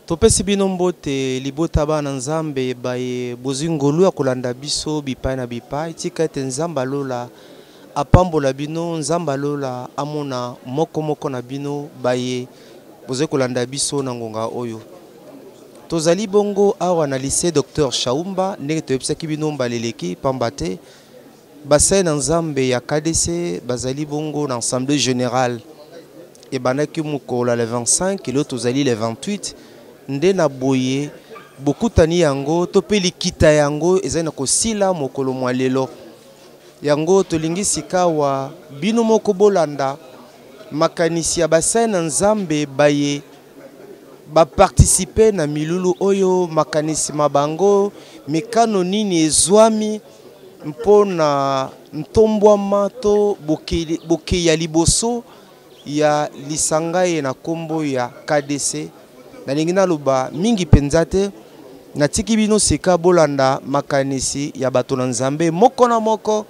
Topesi bino mbote libota bana nzambe baye bozingolu ya kolanda biso bipai na bipai tika ete nzamba lola apambola bino nzamba lola amona moko na bino baye boze kolanda biso na ngonga oyo tozali bongo awa na lycée Dr Shaumba ndenge toyebisaki bino mbaleleki pambate bassin na nzambe ya KDC bazali bongo na assemblée générale et banaki mukola le 25 et l'autre tozali le 28 nde na boye bokutani yango topeli kita yango ezali na kosila mokolo mwa lelo yango tolingi sikawa bino moko bolanda makanisi ya bassin na nzambe baye ba participer na milulu oyo makanisi mabango mikano nini ezwami mpona ntombwama to boke ya liboso ya lisangaye na kombo ya KDC na lingina luba mingi penzate na tiki bino seka bolanda makanisi ya bato na nzambe moko na moko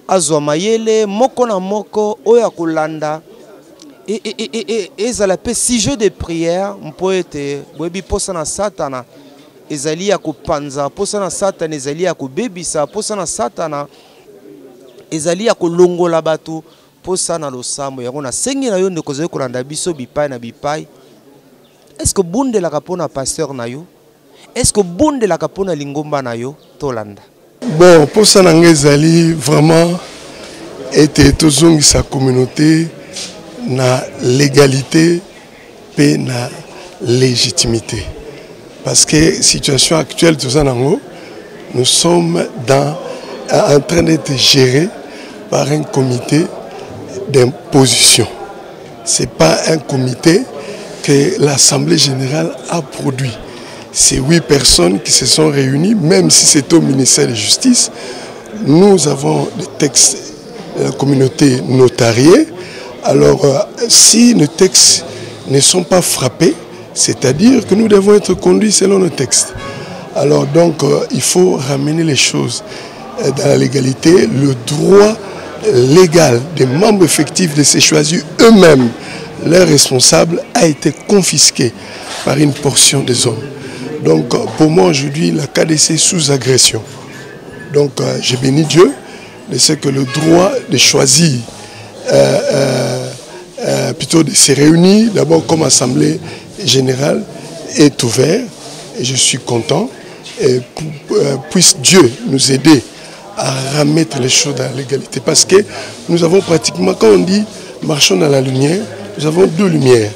azwa mayele moko na moko oya kolanda ezala pe sujet de prière mpoete boyebi posa na satana ezali ya kopanza posa na satana ezali ya kobebisa posa na satana ezali ya kolongola bato posa na losambo yango na sengi na yo ndeko kozali kolanda biso bipai na bipai. Est-ce que bonde la kapona pasteur na yo? Est-ce que bonde la kapona lingomba na yo tolanda? Bon, pour ça n'angezali vraiment était toujours sa communauté na légalité et na légitimité. Parce que situation actuelle tout ça nous sommes en train d'être gérés par un comité d'imposition. C'est pas un comité que l'Assemblée générale a produit. C'est 8 personnes qui se sont réunies, même si c'est au ministère de la Justice. Nous avons des textes de la communauté notariée. Alors, si nos textes ne sont pas frappés, c'est-à-dire que nous devons être conduits selon nos textes. Alors donc, il faut ramener les choses dans la légalité. Le droit légal des membres effectifs de se choisir eux-mêmes leur responsable a été confisqué par une portion des hommes. Donc pour moi aujourd'hui, la KDC est sous agression. Donc je bénis Dieu de ce que le droit de choisir, plutôt de se réunir, d'abord comme assemblée générale, est ouvert. Et je suis content. Et puisse Dieu nous aider à remettre les choses dans la légalité. Parce que nous avons pratiquement, quand on dit marchons dans la lumière, nous avons deux lumières.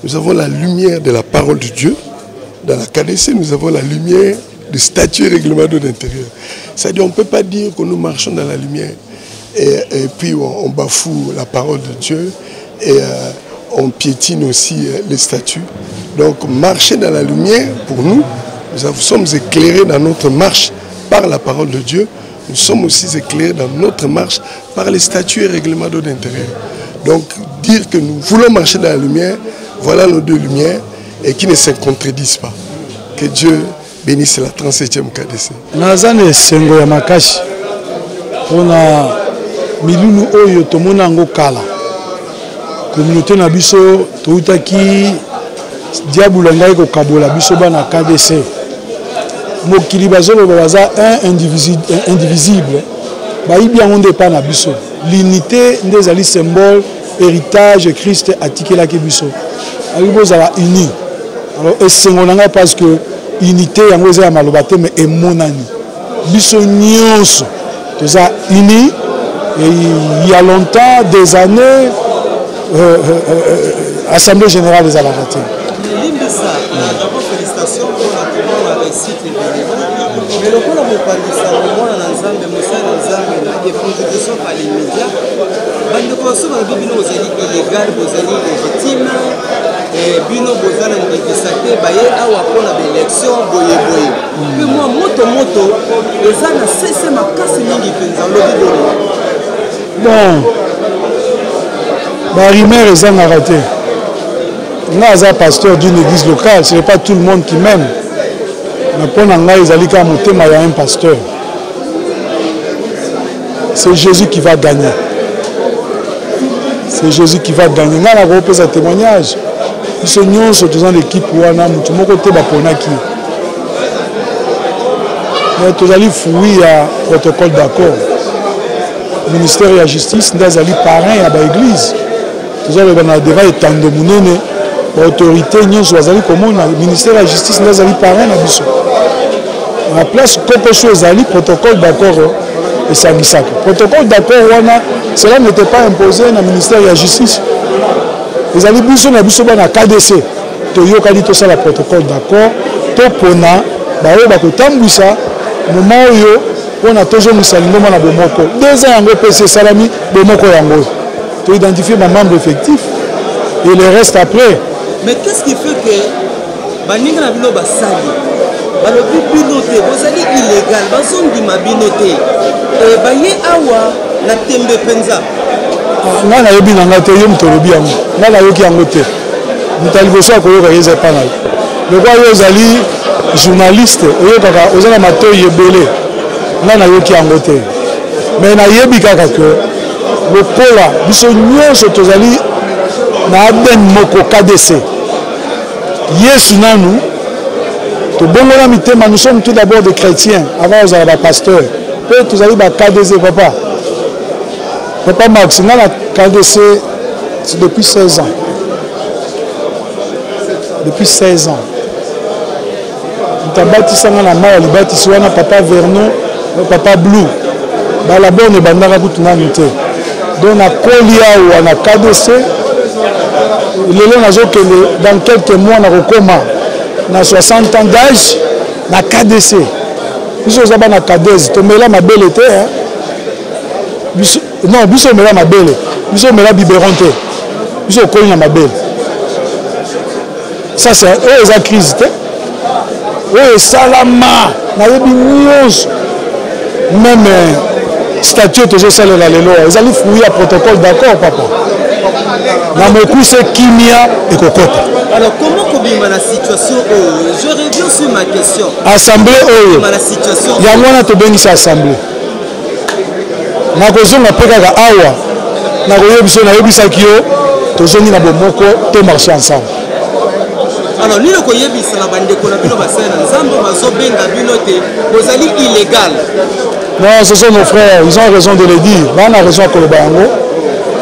Nous avons la lumière de la parole de Dieu. Dans la KDC, nous avons la lumière du statut et règlement d'intérieur. C'est-à-dire qu'on ne peut pas dire que nous marchons dans la lumière et puis on bafoue la parole de Dieu et on piétine aussi les statuts. Donc marcher dans la lumière, pour nous, nous sommes éclairés dans notre marche par la parole de Dieu. Nous sommes aussi éclairés dans notre marche par les statuts et règlements d'intérieur. Donc, dire que nous voulons marcher dans la lumière, voilà nos deux lumières, et qui ne se contredisent pas. Que Dieu bénisse la 37e KDC. Nazane sengo ya makashi. Pona milulu oyo tomona ngo kala. Communauté na biso toutaki diabula ngai ko kabola biso bana KDC. Mokili bazolo baza indivisible. Bayibi yango nde pa na biso. L'unité ndezali symbole héritage Christ atikela ke biso. Alibo za uni. Alors esengo nanga parce que unité yango eza maloba te mais emonani. Biso nyonso toza uni et il y a longtemps des années assemblée générale des Alaraté. D'abord félicitations pour la réussite mais le coup la mopandisa mona na nzambe mosala na nzambe na des contributions par les médias bande ko so ba bino ozali illégal bozali légitime et bino bozala ndekisate baye awa pona ba élection boye mais moi moto eza na cesse makasi mingi penza lobi bon ba rumeur eza na raté. Naza pasteur d'une église locale, ce n'est pas tout le monde qui m'aime. Mais pour Nanga, il y a un pasteur. C'est Jésus qui va gagner. C'est Jésus qui va gagner. Nous avons un témoignage. biso nyonso toza na équipe wana moto moko te baponaki mais tozali fruit ya protocole d'accord ministère ya justice nde azali parrain ya baéglise tozaloba na devant etando monene baautorité nyonso bazali komona ministère ya justice nde azali parrain na biso na place kokoso ezali protocole d'accord esangisaka protocole d'accord wana cela n'était pas imposé na ministère ya justice ezali biso na biso bana KDC toyokani tosala protocole d'accord topona baoyo bakotambwisa moma oyo mpona tozongisa lingomba na bomoko 2 ans yango pesi esalami bomoko yango toidentifie bamembre effectif et le reste après. Mais qu'est-ce qui fait que baninga na bino basali balobi bino te bozali illégal bazondima bino te baye awa na tembe mpenza nga nayebi na nga te ye moto olobi yango nga nayoki yango te moto ya liboso akoyoka ye eza epa na ye lokwa yo ozali journaliste oyokaka oza na matoi ebele nga nayoki yango te mais nayebi kaka ke lokola biso nyonso tozali na ADN moko KDC yesu nanu tobongola mitema nous sommes tout d'abord des chrétiens avant ozala bapasteur mpe tozali KDC papa Max nga na KDC c'est depuis 16 ans ntabatisanga na mai ya libatisi wana papa Vernon papa Blue balabone bandaka kutu nanu te donc nakoli awa na KDC lelo nazokende dans quelques mois nakokoma na 60 ans d'âge na KDC biso oza bana KDC tomela mabele te non biso omela mabele biso omela biberon te biso okoli na mabele ça c'est oyo eza crise te oyo esalama nayebi nyonso même statut tozosalela lelo ezali fruit ya protocole d'accord papa na mokuse kimia ekokota. Alors comment kobima la situation je reviens sur ma question assemblée oyo yango wana tobengisa assemblée nakozonga mpe kaka awa nakoyebisa nayebisaki yo tozongi na bomoko to marche ensemble. Alors nini koyebisa na bandeko na bino basala na nzambe bazobenga bino te bozali illégal? Non, ce sont nos frères, ils ont raison de le dire. On a raison à Kolobango.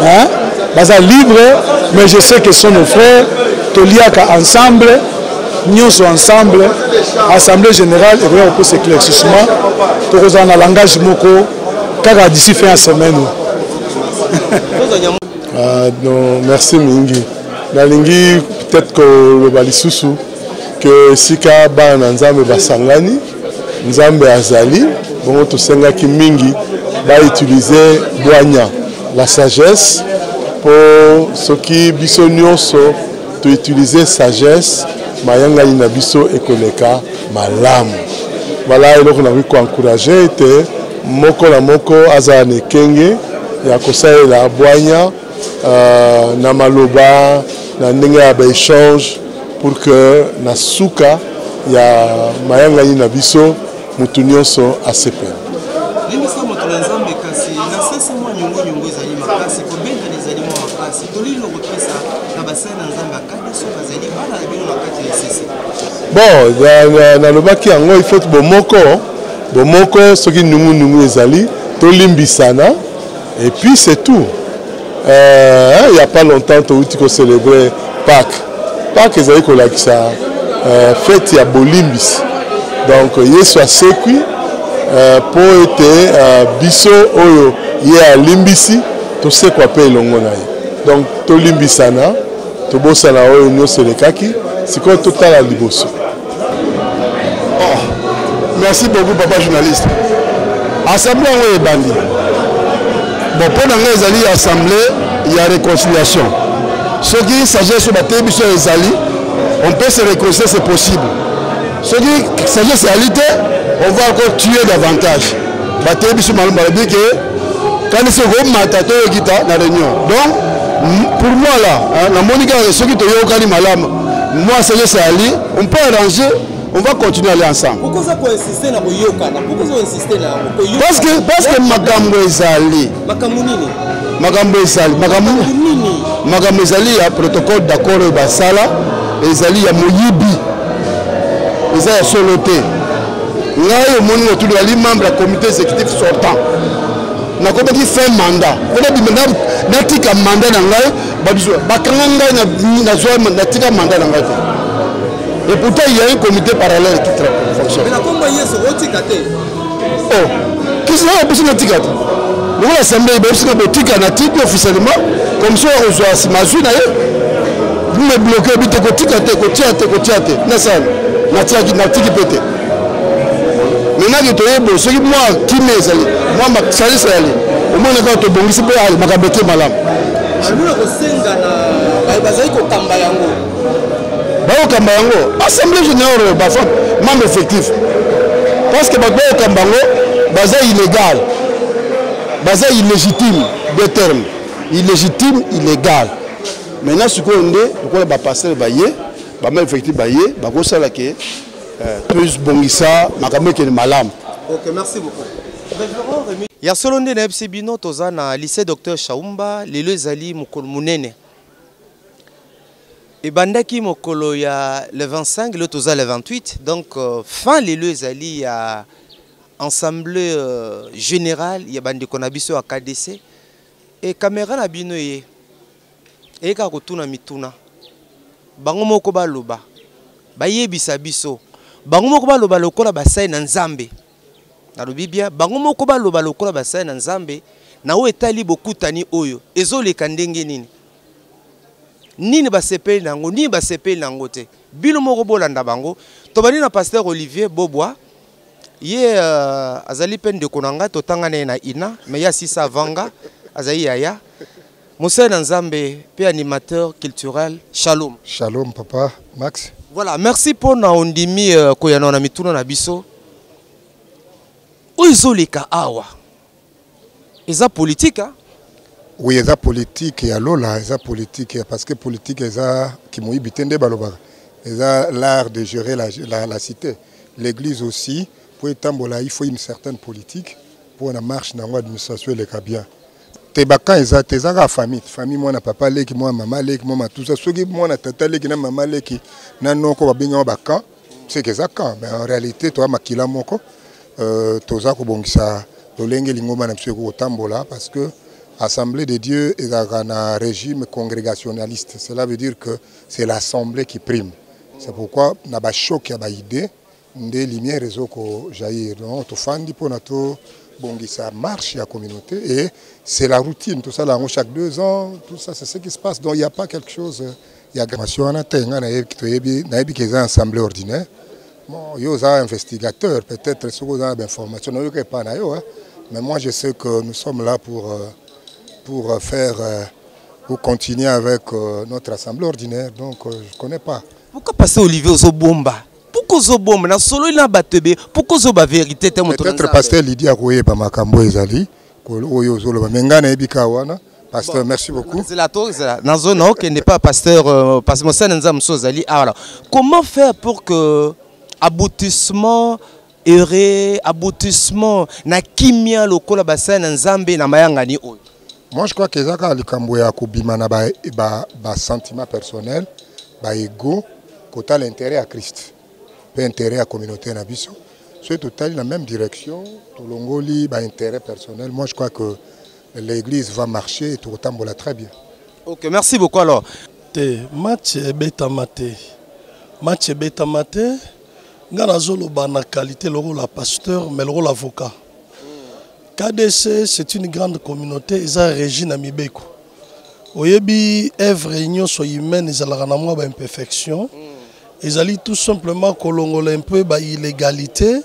Hein? Baza libre, mais je sais que ce sont nos frères. Toliaka ensemble, nous sommes ensemble, Assemblée générale, et bien on peut s'éclaircissement. Tout le monde a langage moko, car d'ici fin de semaine. Non, merci Mingi. Nalingi peut-être que le balisusu que sika ba nzambe basangani, nzambe azali. Bon, tout ça qui mingi va utiliser boigna la sagesse pour ceux qui bisonioso to utiliser sagesse mayanga ina biso ekoneka malamu. Voilà et donc on a vu encourager te moko na moko azane kenge ya kosaye la boigna na maloba na ndenge ya échange pour que na suka ya mayanga ina biso mutu nyonso asepela. Limisa moto na nzambe kasi na sese mwa nyongo ezali makasi kobenga ezali mwa makasi tolilo kopesa na basala na nzambe akadiso bazali bana na bino makati ya sese. Bon, na lobaki yango il faut bomoko soki nungu ezali tolimbisana et puis c'est tout. Il y a pas longtemps touti ko célébrer Pâques ezali ko lakisa fête ya bolimbisi. Donc, Yesu asekwi pour être biso oyo ye alimbisi to se kwa pe longo na ye. Donc, to limbisana, to bosana oyo nyonso lekaki, siko totala liboso. Merci beaucoup papa journaliste. Assemblée oyo ebandi. Bon, pour nga ezali assemblée, il y a réconciliation. Ce qui sagesse ba biso ezali, on peut se réconcilier, c'est possible. Ce qui sagesse réalité, on va encore tuer davantage. Quand c'est comme matato kita na réunion. Donc pour moi là, la Monica ceux qui te yokani malam, moi sagesse ali, on peut arranger, on va continuer à aller ensemble. Pourquoi ça peut insister na boyokana? Pourquoi ça insister na parce que makambo ezali. Makambo nini? makambo ezali makambo ezali ya protocole d'accord oyo basala ezali ya moyibi eza ya solo te ngai omoni otuli ali membre ya comité exécutif sortant nakomaki fin mandat natika mandat na ngai bakanga ngai natika mandat na ngai te et pourtant il y a un comité parallèle qui fonctionne oh qu'est-ce que vous avez dit nous l'assemblée ibesika botika na tiki officiellement comme ça on soit mazui na ye vous me bloquez bite kotika te kotia te na ça na tiki pété maintenant que toyebo ce qui moi qui mezali moi ma service ali au moins quand to bongisi pe ali makabete malam aluna ko senga na bazai ko kamba yango bao kamba yango assemblée générale ba fa membre effectif parce que bao kamba yango bazai illégal bazai illégitime de terme illégitime illégal maintenant ce qu'on dit pourquoi ba passer baye ba membre effectif baye ba ko sala ke plus bongisa makambo ke malam. OK, merci beaucoup. Ya solonde na FC Bino toza na lycée Docteur Chaumba lelo ezali mokolo munene. Et bandaki mokolo ya le 25 le toza le 28 donc fin lelo ezali ya assemblée générale ya bandeko na biso ya KDC et caméra na bino ye e ka kotuna mituna bango moko baloba bayebisa biso bango moko baloba lokola basai na Nzambe na Biblia bango moko baloba lokola basai na Nzambe na o etali bokutani oyo ezoleka ndenge nini basepeli nango nini basepeli nango te bino moko bolanda bango to bani na pasteur Olivier Bobwa ye azali pen de konanga to tangana na ina mais ya sisa vanga azali yaya Moussa Nzambe pe animateur culturel Shalom papa Max. Voilà, merci pour na ondimi koyana na mituna na biso. Oizoleka awa. Eza politique hein? Oui, eza politique ya lola, eza politique parce que politique eza ki moyi bitende baloba. Eza l'art de gérer la cité. L'église aussi pour étambola, il faut une certaine politique pour la marche dans l'administration le bien. Tebaka eza tezanga famille moi na papa leki moi maman leki moi tout ça soki moi na tata leki na maman leki na noko babenga baka c'est que ça quand mais en réalité toi makila moko toza ko bongisa lolenge lingoma na mseko kotambola parce que assemblée de Dieu est un régime congrégationaliste, cela veut dire que c'est l'assemblée qui prime. C'est pourquoi na ba choc ya ba idée des lumières réseau ko jaillir donc to fandi pour nato bon, ça marche, il y a communauté et c'est la routine, tout ça là, chaque 2 ans, tout ça, c'est ce qui se passe. Donc il n'y a pas quelque chose, il y a une assemblée ordinaire. Bon, il y a un investigateur, peut-être ce qu'on a d'informations, mais moi je sais que nous sommes là pour continuer avec notre assemblée ordinaire, donc je ne connais pas. Pourquoi passer Olivier Zobomba? Pourquoi Zobomba na solo ina batebe? Pourquoi Zoba vérité te moto? Peut-être pasteur Lydia Koye ba makambo ezali ko oyo zolo ba menga na ebika wana. Pasteur, merci beaucoup. C'est la tour, c'est la zone qui n'est pas pasteur parce que Moussa Nzam Sozali. Alors, comment faire pour que aboutissement aboutissement na kimia lokola bassin Nzambe na mayangani oyo? Moi je crois que ezaka likambo ya kobima na ba sentiment personnel, ba ego, kota l'intérêt à Christ. Pas intérêt à la communauté na biso. C'est total la même direction, tout l'ongoli ba intérêt personnel. Moi je crois que l'église va marcher et tout tambola très bien. OK, merci beaucoup alors. Match beta maté. Match beta maté. Ngana zolo ba na qualité le rôle la pasteur mais le rôle avocat. KDC c'est une grande communauté, ils ont Régine Amibeko. Oyebi œuvre union so humaine ils ont na moi ba imperfection. Ils allaient tout simplement colongoler un peu ba illégalité,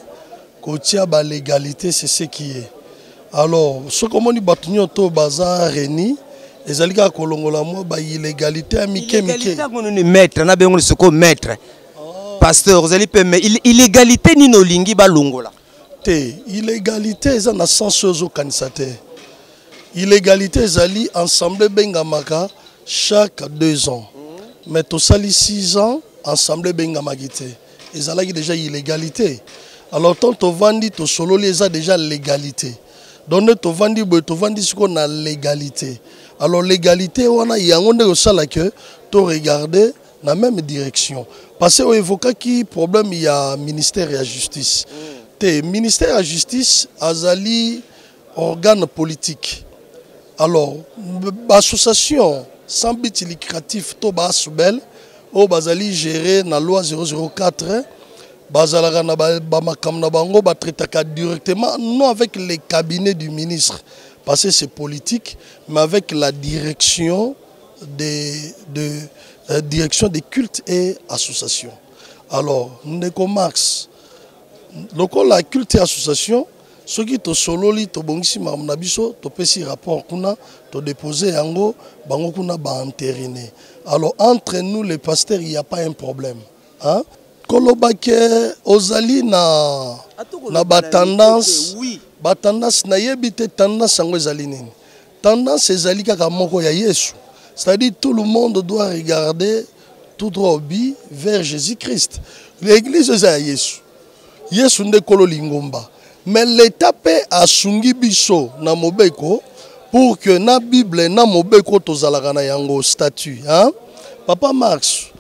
kotia ba légalité, c'est ce qui est. Alors, ce que on dit batunyo to bazar reni, ils allaient ka colongola moi ba illégalité amike mike. Illégalité on est maître, na bengo ce ko maître. Pasteur, vous allez permettre illégalité ni no lingi ba longola. Te, illégalité ça na sens ozo kanisate. Illégité ils allaient ensemble bengamaka chaque 2 ans. Mais to sali 6 ans ensemble bengamagité. Ils allaient déjà illégalité. Alors tant to vandi to solo les a déjà légalité. Donc to vandi siko na légalité. Alors légalité wana yango nde osala que to regarder na même direction. Parce que évoquer qui problème il y a ministère et la justice. Te ministère de la justice azali organe politique. Alors l'association sans but lucratif to ba soubel o bazali géré na loi 004 bazalaka na ba makam na bango ba traitaka directement non avec les cabinets du ministre parce que c'est politique mais avec la direction direction des cultes et associations. Alors ndeko Max lokola la culte et association ceux qui to sololi to bongisi na biso to pesi rapport kuna to déposer yango bango kuna ba entériné. Alors entre nous les pasteurs il y a pas un problème hein kolobake ozali na ba tendance na yebite tendance yango ezali nini tendance ezali kaka moko ya Yesu c'est-à-dire tout le monde doit regarder tout droit vers Jésus-Christ. L'église est Yesu Yesu nde kolo lingomba mais l'état pe asungi biso na mobeko pour que na Bible na mobeko tozalaka na yango statut hein Papa Marx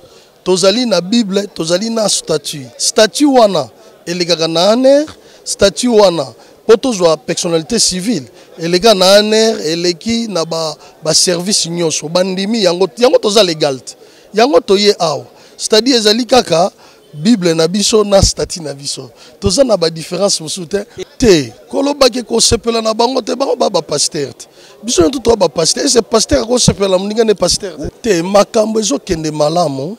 tozali na Bible tozali na statut wana elegaka na aner statut wana po tozwa personnalité civile elega na aner eleki na ba service nyonso bandimi yango toza légal yango toye awa c'est-à-dire ezali kaka Bible na biso na statut na biso toza na ba différence mosusu te kolobaki ko sepela na bango te bango ba pasteur biso tout to ba pasteur c'est pasteur ko sepela mninga ne pasteur te makambo ezokende malamu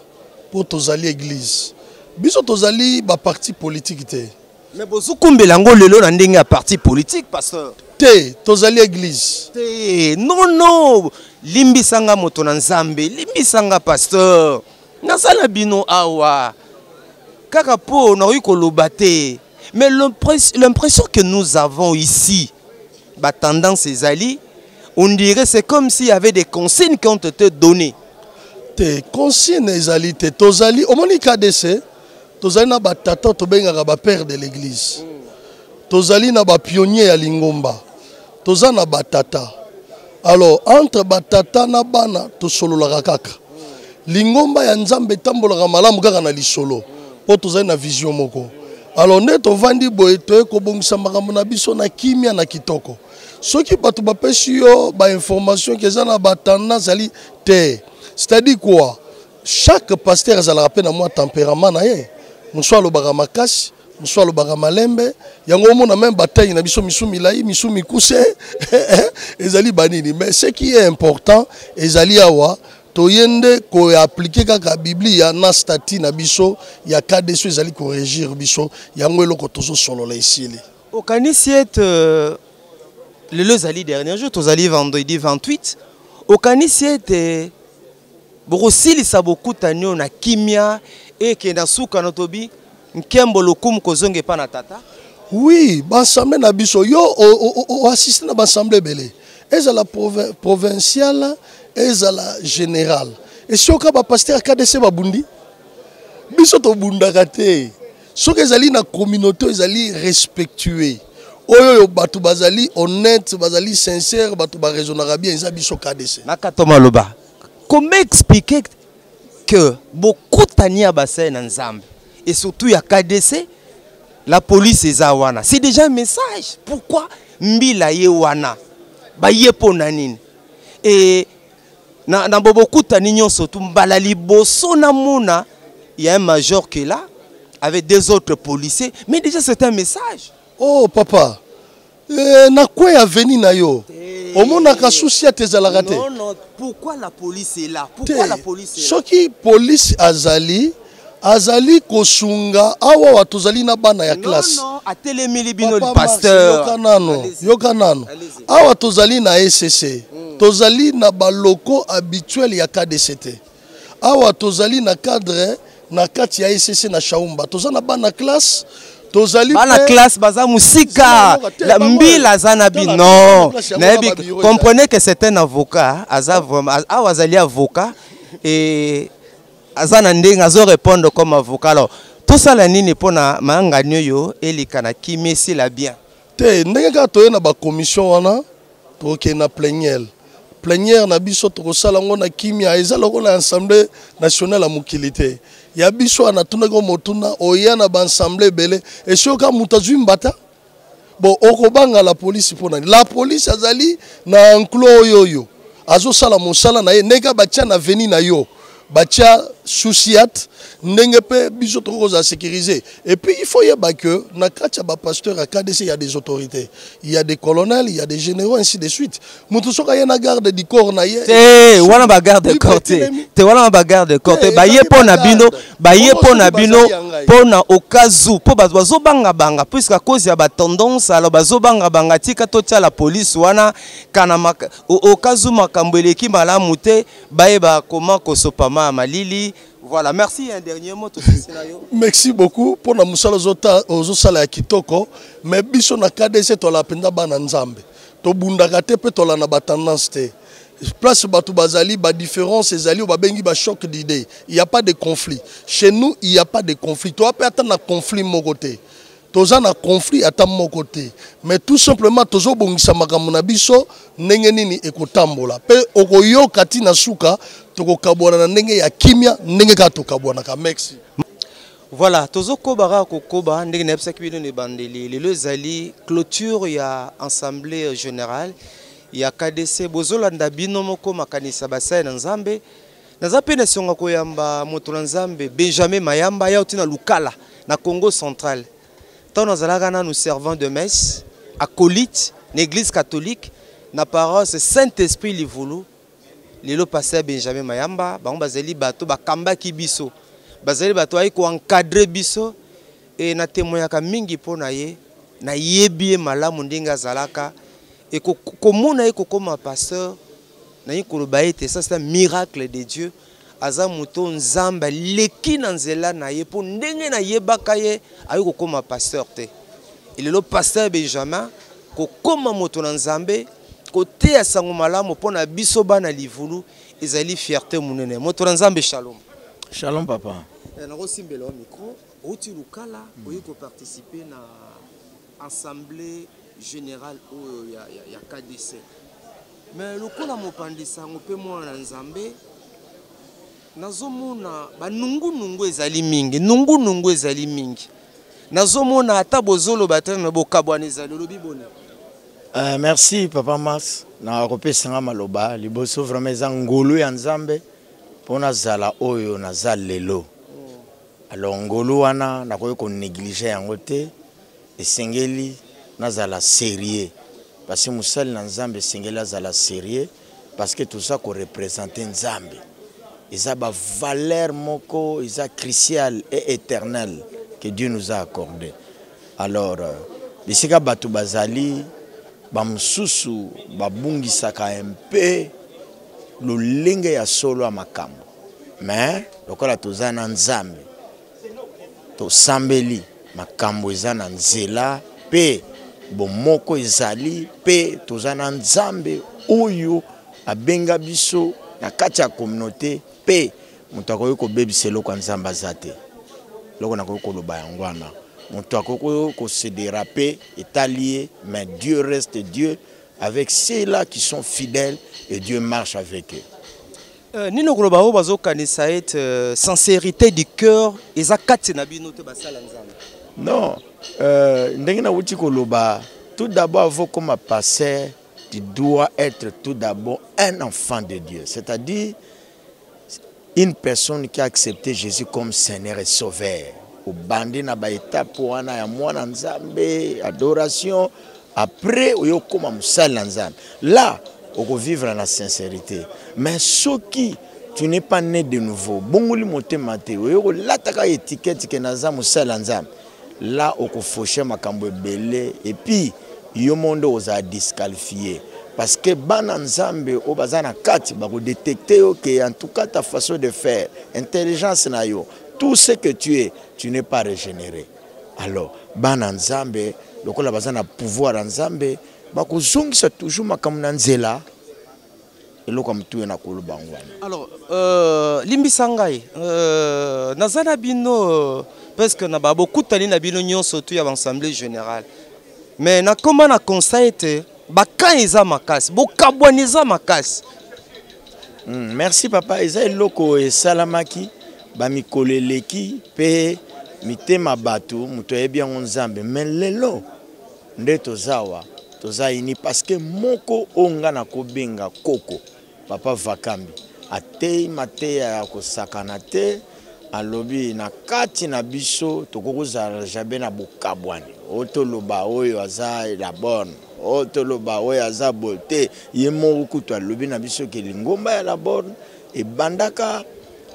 pour tozali église biso tozali ba parti politique te mais bozukumbela ngo lelo na ndenge ya parti politique pasteur te tozali église te non limbisanga moto na nzambe limbisanga pasteur nasala bino awa kaka po na oyi koloba te mais l'impression que nous avons ici ba tendance ezali on dirait c'est comme s'il y avait des consignes qui ont été données te consignes ezali te tozali omoni KDC tozali na ba tata to bengaka ba père de l'église tozali na ba pionnier ya lingomba toza na ba tata alors entre ba tata na bana to sololaka kaka lingomba ya nzambe tambolaka malamu kaka na lisolo po tozali na vision moko alors nde tovandi boye toye kobongisa makambo na biso na kimia na kitoko soki bato bapesi yo ba information keza na ba tendance ali te c'est-à-dire quoi chaque pasteur azalaka pe na mwa tempérament na ye moso alobaka makasi moso alobaka malembe yango omona même bataille na biso misu milai misu mikuse ezali banini mais ce qui est important ezali awa toyende ko appliquer kaka Biblia na statut na biso ya KDC ezali ko régir biso yango eloko tozo solola isili okanisi et le lezali dernier jour tozali vendredi 28 okanisi et bokosilisa bokutani na kimia et na suka na tobi nkembo lokumu kozonge pa na tata oui basamble na biso yo assiste na basamble belé ezala provinciale ezala général et soka ba pasteur KDC babundi biso to bundaka te soka ezali na communauté ezali respectueux oyo batu bazali honnête bazali sincère batu ba raisonnera bien eza biso KDC nakatoma loba comment expliquer que beaucoup tania bassin en Nzambe et surtout ya KDC la police ezawana c'est déjà un message pourquoi mbila ye wana ba yepo nanini et na beaucoup tani nyonso tu mbala liboso na mona il y a un major qui est là avec deux autres policiers mais déjà c'est un message oh papa na quoi ya veni na yo omona ka souci atezalaka te non pourquoi la police est là pourquoi la police est là soki police azali kosunga awa watozali na bana ya classe non atelemili bino le pasteur yokanano awa tozali na SCC tozali na baloko habituel ya KDCT awa tozali na cadre na kati ya SCC na Shaumba tozali na bana classe tozali bana classe baza musika la mbila zana bino comprenez que c'est un avocat aza vraiment awa azali avocat et azana ndenge azo répondre comme avocat alors tout ça la nini pona manga nyoyo elikana kimesi la bien te ndenge kaka toye na commission wana toke na plénière na biso tokosala ngo na kimia eza lokola assemblée nationale ya mokili te ya biso ana tunako motuna oya na assemblée belé et soka mutazwi mbata bon okobanga la police pona la police azali na enclos oyo azo sala mosala na ye ndenge batia na veni na yo batia souciat ndenge pe biso tokoza sécuriser et puis il faut yeba que na katia ba pasteur à KDC il y a des autorités, il y a des colonels, il y a des généraux ainsi de suite. Mutu soka yena garde du corps na ye te wana ba garde de corps te wana ba garde de corps te ba ye pona bino pona okazu po bazo banga puisque à cause ya ba tendance alors bazo banga tika to tia la police wana kana okazu makambo eleki malamu te ba comment ko sopama malili. Voilà, merci. Un dernier mot. Merci beaucoup pour la musala aux sala ya kitoko, mais biso na KDC to la penda bana nzambe. To bundaka te pe to la na tendance te. Place batu bazali ba différence ezali o ba bengi ba choc d'idées. Il y a pas de conflit. Chez nous, il y a pas de conflit. Toi peut attendre un conflit mon côté. Toza na conflit à mon côté. Mais tout simplement tozo bongisa makambo na biso ndenge nini ekotambola. Pe okoyo kati na suka toko kabwana na ndenge ya kimia ndenge ka to kabwana ka merci. Voilà, tozo kobara ko koba ndenge na psa kibino ne bandeli le zali clôture ya assemblée générale ya KDC bozolanda bino moko makanisa basai na Nzambe. Naza pena songa ko yamba moto na Nzambe Benjamin Mayamba ya utina Lukala na Congo central. Nous servons de messe, acolyte, l'église catholique, na paroisse Saint-Esprit Livulu, le pasteur Benjamin Mayamba, bazali bato bakamba ki biso, bazali bato ay ko encadrer biso et na témoignaka mingi pona ye, na yebi malamu ndinga zalaka et ko komona ye ko comme pasteur, na yikoloba ete ça c'est un miracle de Dieu. Aza muto nzamba leki na nzela na ye po ndenge na yebaka ye ayiko koma pasteur te. Il est le pasteur Benjamin ko koma moto na nzambe ko te ya sango malamu po na biso bana livulu ezali fierté munene. Moto na nzambe shalom. Shalom papa. Na rosimbelo micro oti lukala oyiko participer na assemblée générale ya KDC. Mais lokola mopandisa ngope mwana na nzambe nazomona banungu ezali mingi nungu ezali mingi nazomona ata bozolo batana bokabwana ezali lobi bone. Merci papa Mas na kopesanga maloba liboso vraiment eza ngolu ya Nzambe pona zala oyo na zalelo. Alors ngolu wana na koyo ko négliger yango te esengeli na zala sérieux parce que musali na Nzambe esengeli azala sérieux parce que tout ça ko représenter Nzambe. Ils ont une valeur moko, ils ont cruciale et éternelle que Dieu nous a accordé. Alors, les gens batu bazali, bamsusu, babungi saka un peu, le lingue ya solo a makambo. Mais, lokola tozana nzambe, to sambeli, makambo ezana nzela, pe bomoko ezali, pe tozana nzambe, oyo, abenga biso, na kati ya communauté, pe mutu akoki kobebisa eloko ya Nzambe aza te eloko nakoki koloba yango wana mutu akoki kose déraper etali mais Dieu reste Dieu avec ceux-là qui sont fidèles et Dieu marche avec eux. Nino koloba o bazokanisa ete sincérité du cœur eza kati na bino te basala Nzambe. Non, ndenge na wuti koloba tout d'abord avant comme passer tu dois être tout d'abord un enfant de Dieu, c'est-à-dire une personne qui a accepté Jésus comme Seigneur et Sauveur. Au bandé na ba étape wana ya mwana Nzambe, adoration, après oyo koma musala Nzambe. Là, on peut vivre la sincérité. Mais ce qui tu n'es pas né de nouveau, bongoli motema te, oyo lataka étiquette ke naza musala Nzambe. Là, on peut faucher makambo belé et puis yo monde oza disqualifié. Parce que bana Nzambe o bazana kati ba ko détecter que en tout cas ta façon de faire, intelligence na yo, tout ce que tu es, tu n'es pas régénéré. Alors bana Nzambe lokola bazana pouvoir Nzambe ba ko zongisa toujours makamna nzela eloko mtu na koloba ngwana. Alors limbisa ngai nazana bino parce que na ba bokutani na bino nyonso tu ya assemblée générale. mais nakoma na conseil te baka eza makasi bokabwani eza makasi. Merci papa, eza eloko esalamaki bamikolo eleki pe mitema bato moto ayebi yango Nzambe, mais lelo nde tozawa toza ini parce que moko onga na kobenga koko papa Vakambi atei mateya ya kosakana te alobi na kati na biso tokokozala jabe na bokabwani otoloba oyo aza la bonne otoloba oyo aza bote ye moko kutu alobi na biso ke lingomba ya la bonne ebandaka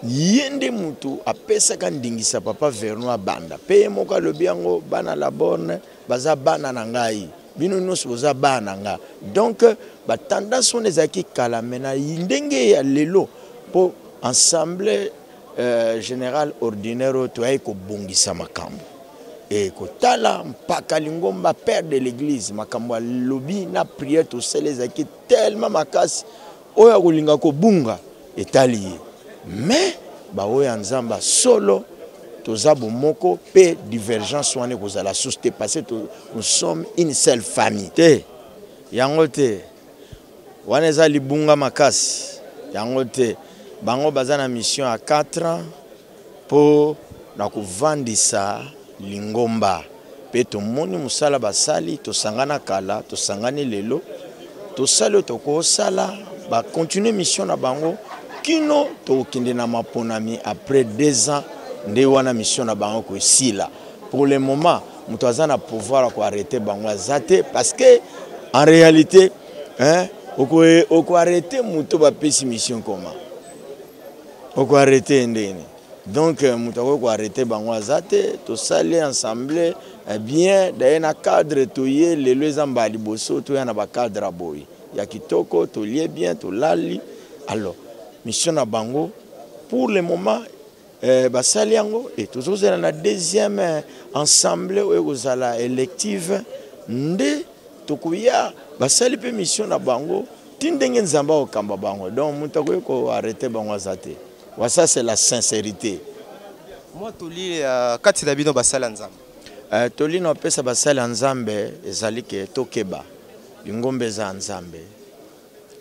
yende mutu apesaka ndingisa papa Verno abanda pe ye moko alobi yango bana la bonne baza bana na ngai bino nyonso boza bana nga donc ba tendance on ezaki kala mena ndenge ya lelo po ensemble général ordinaire to ay ko bongisa makambo et kotala mpaka lingomba père de l'église makambo lobi na prière to selezaki tellement makasi oya kolinga ko bunga etali mais ba oya Nzamba solo toza bomoko pe divergence wane kozala soste parce que nous sommes une seule famille te yango te wana eza libunga makasi yango te bango baza na mission à 4 ans pour na kovandisa lingomba pe tomoni musala basali tosangana kala tosangani lelo tosali tokosala ba continuer mission na bango kino tokende na maponami après 2 ans nde wana mission na bango ko sila pour le moment muto aza na pouvoir ko arrêter bango azate parce que en réalité oko arrêter muto ba pesi mission comment oko arrêter ndeni donc muto ko arrêter bango azate to sali ensemble bien d'ailleurs na cadre to ye lelo ezamba liboso to ya na ba cadre boy ya kitoko to lie bien to lali alors mission na bango pour le moment basali yango et toujours na deuxième ensemble ozala élective nde tokuya basali pe mission na bango tindenge Nzamba okamba bango donc mutako ko arrêter bango azate wa ça c'est la sincérité moi toli kati na bino basala Nzambe toli no pesa basala Nzambe ezali ke tokeba lingombe za Nzambe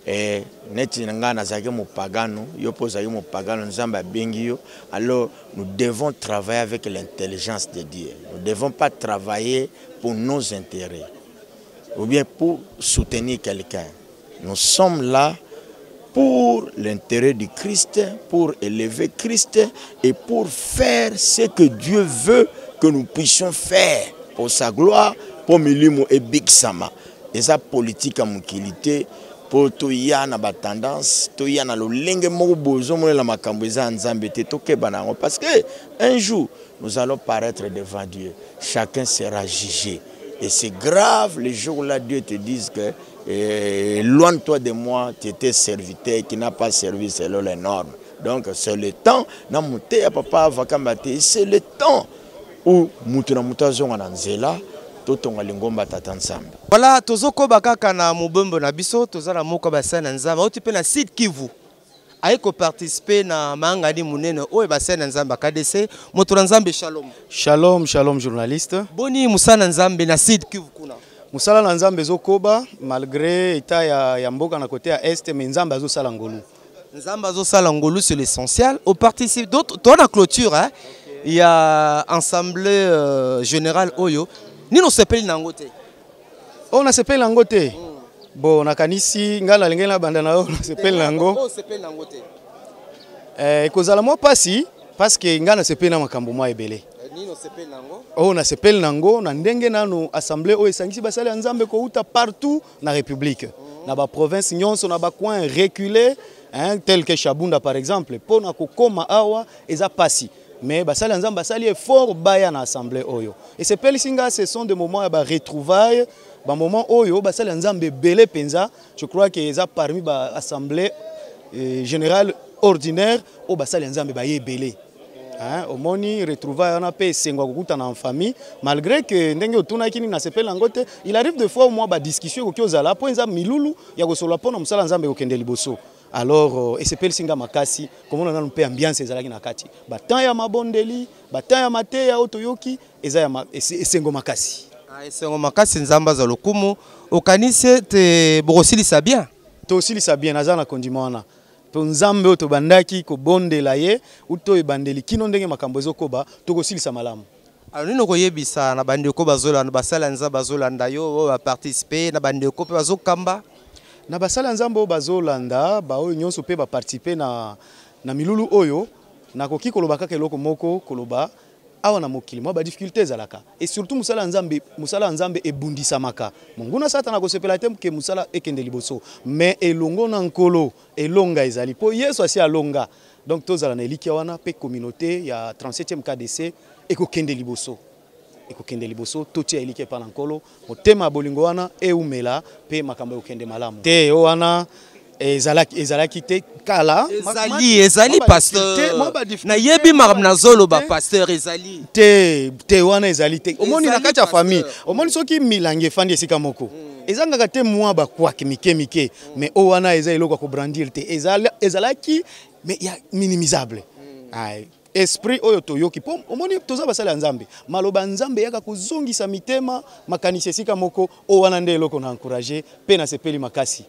et neti nga nazaki mopagano yo pozaki mopagano Nzamba bengi yo alors nous devons travailler avec l'intelligence de Dieu. Nous ne devons pas travailler pour nos intérêts ou bien pour soutenir quelqu'un. Nous sommes là pour l'intérêt du Christ, pour élever Christ et pour faire ce que Dieu veut que nous puissions faire pour sa gloire, pour milimo et big sama. Et sa politique à mokilité pour toya na ba tendance toya na lolenge moko bozo mo la makambo eza Nzambe te tokeba nango parce que un jour nous allons paraître devant Dieu, chacun sera jugé et c'est grave le jour là Dieu te dise que éloigne-toi de moi, tu étais serviteur qui n'a pas servi selon les normes. Donc c'est le temps na muté ya papa Vakambate, c'est le temps où mutuna mutazo na nzela totonga lingomba tata Nzambe. Voilà, tozoko bakaka na mobombo na biso, tozala moko basana Nzambe, otipe na Sud Kivu. Aiko participer na mangani munene oyo basana Nzambe KDC, moto Nzambe shalom. Shalom, shalom journaliste. Boni musana Nzambe na Sud Kivu kuna. Musala na Nzambe zokoba malgré état ya mboka na côté ya est mais Nzambe azo sala ngolu. Nzambe azo sala ngolu c'est l'essentiel. Au participe d'autres toi na clôture hein. Il y a assemblée générale oyo. Ni no sepeli nango te. On a sepeli nango te. Bon nakanisi ngala lengena banda na on sepeli nango. On sepeli nango te. Kozala mo pasi parce que ngana sepeli na makambo mo ebele. Ni no sepeli nango. On a sepeli nango na ndenge nanu assemblée o esangisi basali Nzambe ko uta partout na république. Na ba province nyonso na ba coin reculé hein tel que Chabunda par exemple pour na kokoma awa eza pasi. Mais basali Nzambe basali effort baya na assemblée oyo. Et c'est pelisinga ce sont des moments ba retrouvailles, ba moment oyo basali Nzambe belé penza, je crois que eza parmi ba assemblée générale ordinaire o basali Nzambe ba yebelé. Hein, au moni retrouvailles on a pe sengwa kukuta na en famille malgré que ndenge otuna kini na sepela ngote, il arrive des fois moi ba discussion ko kyozala po nza milulu ya kosola pona musala Nzambe okende liboso. Alors, et c'est Pelsinga Makasi, comment on a une ambiance ezalaki na kati. Batan ya mabondeli, batan ya mate ya otoyoki, eza ya Sengo Makasi. esengo makasi nzamba za lokumu okanisi te bokosilisa bien tosilisa bien naza na kondima wana po nzambe oyo tobandaki kobondela ye uto ebandeli kino ndenge makambo ezokoba tokosilisa malamu. Alors nino koyebisa na bandeko bazolanda basala nzamba bazolanda yo baparticipe na bandeko mpe bazokamba na basala nzambe oyo bazolanda baoyo nyonso mpe baparticipe na milulu oyo nakoki koloba kaka eloko moko koloba awa na mokili mwa ba difficulté ezalaka et surtout musala nzambe ebundisamaka monguna satana kosepela te ke musala ekende liboso mais elongo na nkolo elonga ezali po yesu asi alonga donc tozala na elikia wana pe communauté ya 37e KDC ekokende liboso totia elikia pa na nkolo motema bolingo wana eumela pe makambo ekende malamu te wana ezalaki te kala ezali pasteur na yebi makambo na zolo ba pasteur ezali te wana ezali te omoni na kati ya famille omoni soki milangi efandi esika moko ezangaka te mwa bakwaki mike mais o wana eza eloko ko brandir te ezalaki mais ya minimisable esprit oyo toyoki po omoni toza basala nzambe maloba nzambe yaka kozongisa mitema makanisi esika moko o wana nde eloko na encourager pe na sepeli makasi.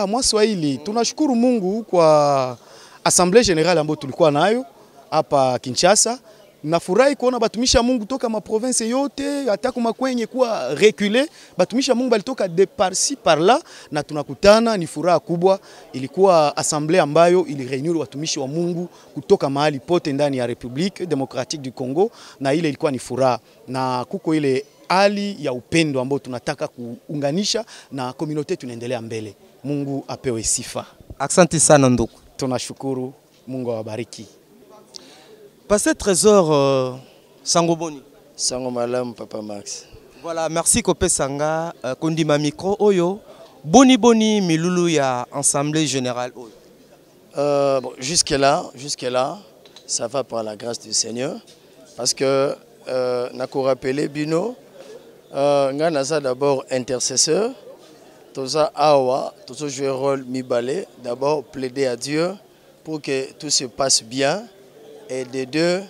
Mwa Swahili tunashukuru Mungu kwa Assemblée Générale ambayo tulikuwa nayo hapa Kinshasa. Nafurahi kuona batumisha Mungu toka ma province yote hata kuma kwenye kuwa reculer batumisha Mungu balitoka de par-ci par-là na tunakutana ni furaha kubwa. Ilikuwa assemblée ambayo ilireunir watumishi wa Mungu kutoka mahali pote ndani ya République Démocratique du Congo na ile ilikuwa ni furaha na kuko ile hali ya upendo ambao tunataka kuunganisha na communauté tunaendelea mbele. Mungu apewe sifa. Asante sana ndugu. Tunashukuru, Mungu awabariki. Pasteur Trésor Sangoboni. Sango malamu Papa Max. Voilà, merci kopesanga kondima micro oyo. Boni milulu ya Assemblée Générale oyo. Bon, jusque là, ça va par la grâce du Seigneur. Parce que, nako rappelé Bino, nga naza d'abord intercesseur. Toza awa, toza jouer rôle mibale. D'abord plaider à Dieu pour que tout se passe bien. Et de deux,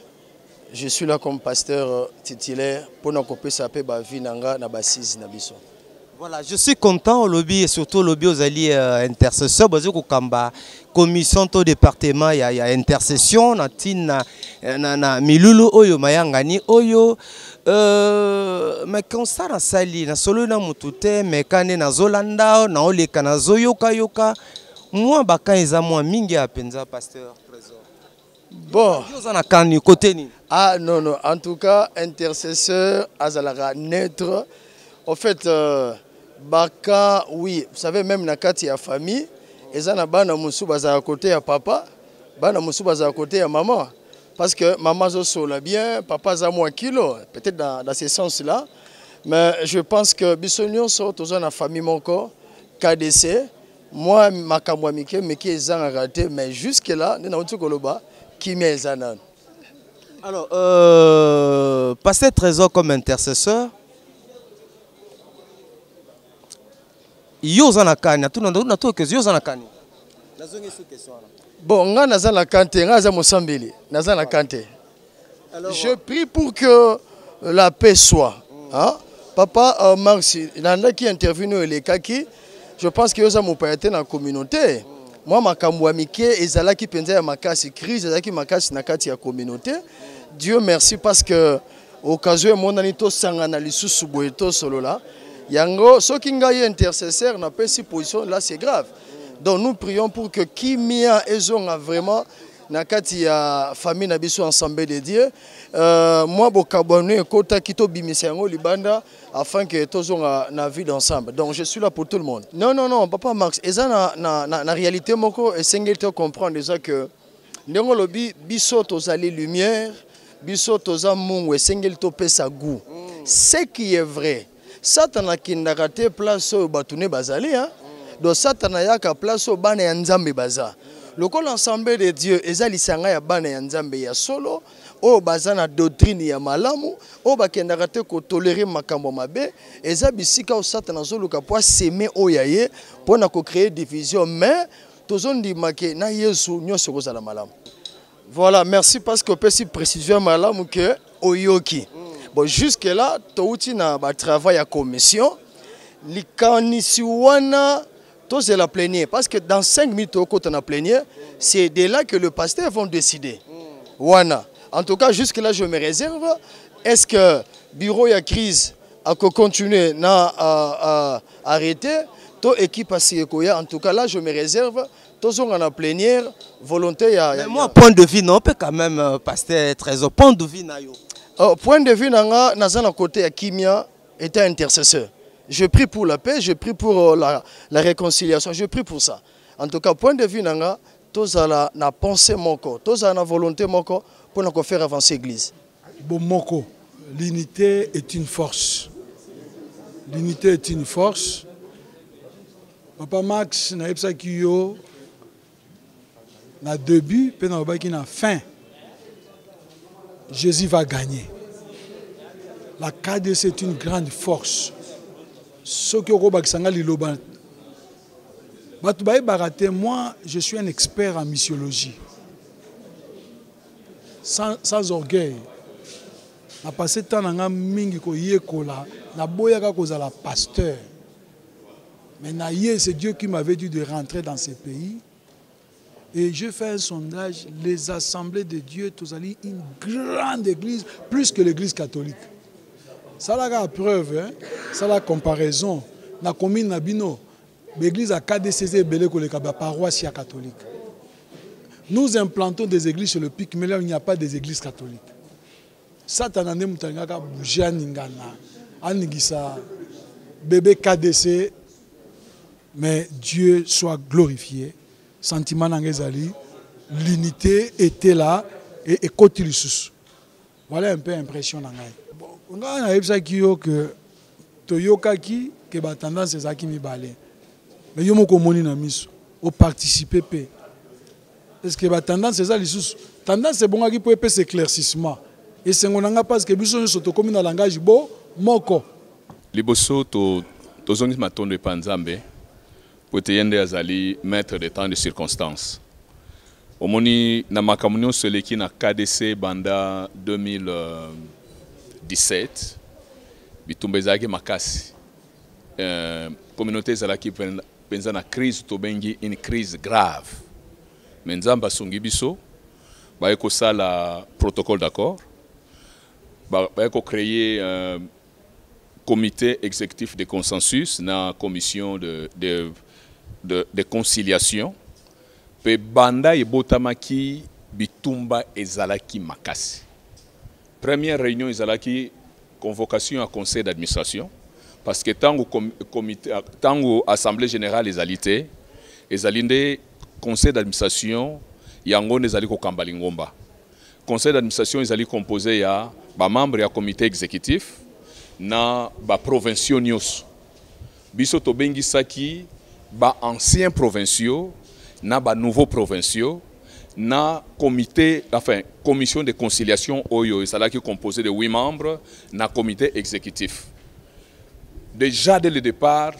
je suis là comme pasteur titulaire pour nous couper sa paix ba vie nanga na basise na biso. Voilà, je suis content au lobby et surtout au lobby aux alliés intercesseurs. Bazo kamba commission to département ya intercession na tina na milulu oyo mayangani oyo mais constat na sali na solo na mutute mais kane na zolanda na oleka na zoyoka yoka moi baka eza moi mingi apenza pasteur Trésor. Bon, ah non, en tout cas intercesseur azalara neutre. En fait baka oui, vous savez même na kati ya famille ezana bana musu baza à côté ya papa, bana musu baza à côté ya maman. Parce que maman zo sola bien, papa za moins kilo, peut-être dans ce sens-là. Mais je pense que bisonyon so tozo na famille mon corps KDC, moi makamwa mike meki ezanga raté mais jusque là na utu koloba kimi ezana. Alors passer Trésor comme intercesseur Yozana kani, na to que Yozana kani. Nazongi sous question là. Bon, nga nazana kante, nga za mosambili, nazana kante. Je prie pour que la paix soit. Hein? Papa Marx, il y en a qui interviennent les kaki. Je pense que yoza mopayate dans la communauté. Moi makambo amike ezala ki penza ya makasi crise ezala ki makasi na kati ya communauté. Dieu merci parce que occasion monani to sangana lisusu boye to solo là. Yango, ce qui est intercesseur n'a pas si position là, c'est grave. Donc nous prions pour que Kimia et Zonga vraiment nakati ya famille nabiso ensemble de Dieu. Moi bokabone kota kito bimisengo libanda afin que tous on na vie ensemble. Donc je suis là pour tout le monde. Non, papa Max, eza na réalité moko essengel te comprendre déjà que ndongo lobi biso tozali lumière, biso toza mungu essengel to pesa goût. Ce qui est vrai. Satana kindaka te place oyo batune bazali hein. Donc Satana yaka place oyo bana ya nzambe baza. Lokola l'ensemble de Dieu eza lisanga ya bana ya nzambe ya solo oyo baza na doctrine ya malamu oyo bakendaka te ko tolérer makambo mabe eza bisika o Satana zoluka po semer oyo ye pona ko créer division mais tozondima ke na Yesu nyonso kozala malamu. Voilà, merci parce que peut si précision malamu que oyoki. Bon, jusque-là, touti na ba travail à commission. Likanisi wana, c'est la plénière. Parce que dans 5 minutes, quand on a plénière, c'est de là que le pasteur vont décider. Wana. En tout cas, jusque-là, je me réserve. Est-ce que bureau y a crise à continuer à arrêter? Toute équipe à Siekoya, en tout cas, là, je me réserve. Tous on a plénière, volonté. Mais moi, point de vue, non, peut quand même, pasteur Trésor, point de vue, point de vue, dans côté à Kimia était intercesseur. Je prie pour la paix, je prie pour la réconciliation, je prie pour ça. En tout cas, point de vue, tous à la pensée moko, tous à la volonté moko pour nous faire avancer l'église. Bon moko, l'unité est une force. L'unité est une force. Papa Max, na epsa kiyo na début, puis na fin. Jésus va gagner. La KDC est une grande force. Moi, je suis un expert en missiologie. Sans orgueil. Je suis passé temps dans mingi ko yekola, na boyaka ko la pasteur. Mais c'est Dieu qui m'avait dit de rentrer dans ces pays. Et je fais un sondage, les assemblées de Dieu, tous allés une grande église, plus que l'église catholique. Ça la preuve, hein? Ça la comparaison. Na commune Nabino, l'église a KDCZ belé ko le paroisse catholique. Nous implantons des églises sur le pic, mais là il n'y a pas des églises catholiques. Satan ande mutangaka bouger ningana, anigisa bébé KDC, mais Dieu soit glorifié. Sentiment n'angezali, l'unité était là et kotilisusu. Voilà un peu l'impression n'angai. On a eu ça que toyokaki que ba tendance c'est qui mi balé. Mais yo moko moni na miso, au participer pe. Est-ce que ba tendance c'est ça lisusu? Tendance c'est bon qui peut être éclaircissement. Et c'est ngonanga parce que biso nso to comme na langage bo moko. Liboso to zongi matondo panzambe. Poteyende azali maître de temps de circonstances. Omoni na makamunyo seleki na KDC banda 2017 bitumbezaki makasi. Communauté zalaki penza na crise to bengi une crise grave. Menzamba songi biso ba eko sala protocole d'accord. Ba eko créer comité exécutif de consensus na commission de conciliation. Pe banda e botamaki bitumba ezalaki makasi. Première réunion ezalaki convocation à conseil d'administration parce que tango comité tango assemblée générale ezalité ezalinde conseil d'administration yango ezali ko kambali ngomba. Conseil d'administration ezali composé ya ba membre ya comité exécutif na ba provinciaux nyos. Biso to bengi saki ba anciens provinciaux na ba nouveaux provinciaux na comité enfin commission de conciliation oyo ezalaki composé de 8 membres na comité exécutif. Déjà dès le départ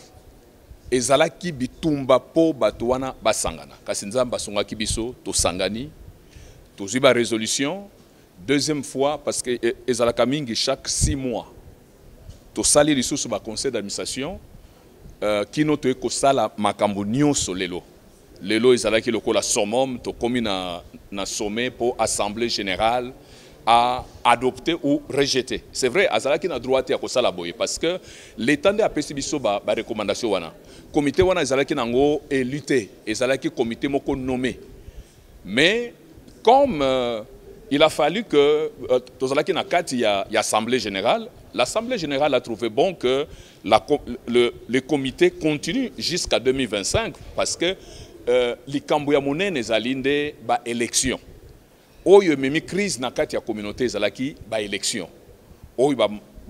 ezalaki bitumba po batuana basangana kasi nzamba songaki biso to sangani to ziba résolution deuxième fois parce que ezalaka mingi chaque 6 mois to sali lisusu ba conseil d'administration kino to ekosala makambo nyonso lelo ezalaki lokola summum to komi na sommet pour assemblée générale à adopter ou rejeter. C'est vrai, azalaki na droit ya kosala boye parce que l'état de apesi biso ba recommandation wana. Comité wana ezalaki nango éluté, ezalaki comité moko nommé. Mais comme il a fallu que tozalaki na kati ya assemblée générale, l'assemblée générale a trouvé bon que le comité continue jusqu'à 2025 parce que likambo ya monene ezalinde ba élection. Oyo memi crise na kati ya communauté ezalaki ba élection. Oyo ba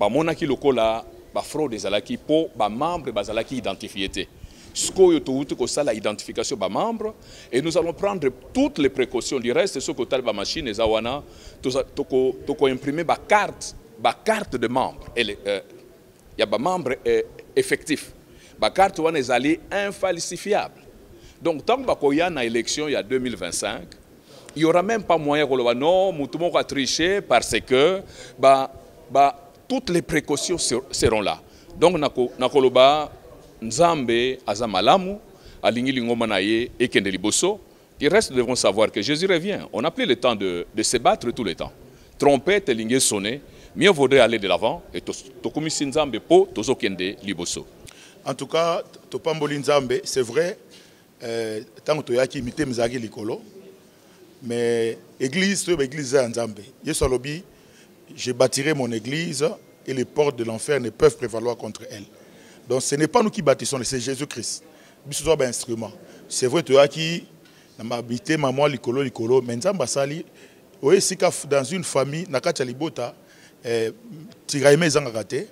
monaki lokola ba fraude ezalaki po ba membre bazalaki identifié te. Skoyo to wuti ko sala identification ba membre et nous allons prendre toutes les précautions du reste ce que tal ba machine ezawana to ko imprimer ba carte de membre et ya ba membre effectif. Ba carte wana ezali infalsifiable. Donc tant que y a une élection il y a 2025, il n'y aura même pas moyen de dire non, tout le monde a triché parce que toutes les précautions seront là. Donc nakoloba nzambe azamalamu alingi lingoma na ye ekende liboso. Les restes devront savoir que Jésus revient. On n'a plus le temps de se battre tout le temps. Trompette lingue sonner, mieux vaudrait aller de l'avant et tokomisi nzambe po tozokende liboso. En tout cas, topamboli nzambe, c'est vrai, tant que toyaki imité mzaki likolo, mais église, église nzambe. Yesolobi, je bâtirai mon église et les portes de l'enfer ne peuvent prévaloir contre elle. Donc ce n'est pas nous qui bâtissons, c'est Jésus-Christ. Biso un instrument. C'est vrai, toyaki habité maman likolo, mais nzamba sali, oui, si dans une famille, nakati libota, tiraime zangakate.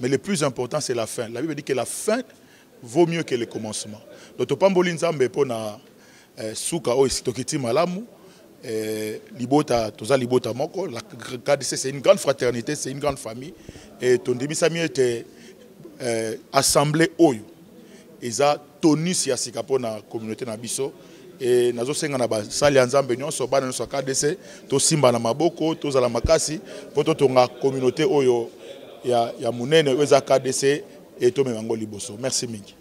Mais le plus important, c'est la fin. La Bible dit que la fin vaut mieux que le commencement. Donc, topamboli nzambe pona souka o isitokiti malamu, libota toza libota moko. La KDC c'est une grande fraternité, c'est une grande famille. Et ton début ça mieux était assemblée oyo. Eza tonus ya sika pona communauté na biso. Et nazo senga na ba sali nzambe nyonso bana nyonso KDC to simba na maboko to zala makasi poto tonga communauté oyo. Ya munene weza KDC et to memango liboso. Merci mingi.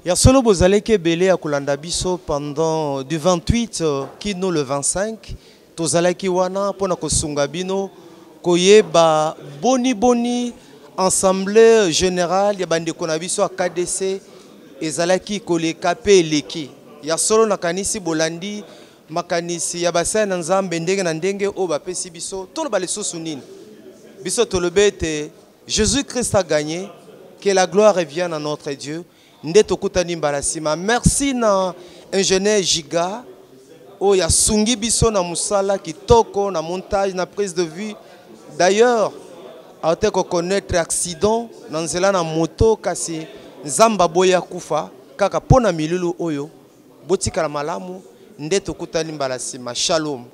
Ya solo bozaleke belé à kolanda biso pendant du 28 kino le 25 tozalaki wana pona kosunga bino koyeba boni assemblée générale ya bande kona biso à KDC ezalaki koleka pe eleki. Ya solo nakanisi bolandi makanisi ya basana nzambe ndenge na ndenge o bapesi biso tolo balesusu nini. Biso tolobete Jésus-Christ a gagné, que la gloire revienne à notre Dieu. Merci na ingénieur Giga, il y a Sungi Biso na Musala qui toko na montage na prise de vue. D'ailleurs, à te connaître accident dans la moto kasi Zamba boya kufa kaka pona milulu oyo botika la malamu ndeto kutani mbalasima. Shalom.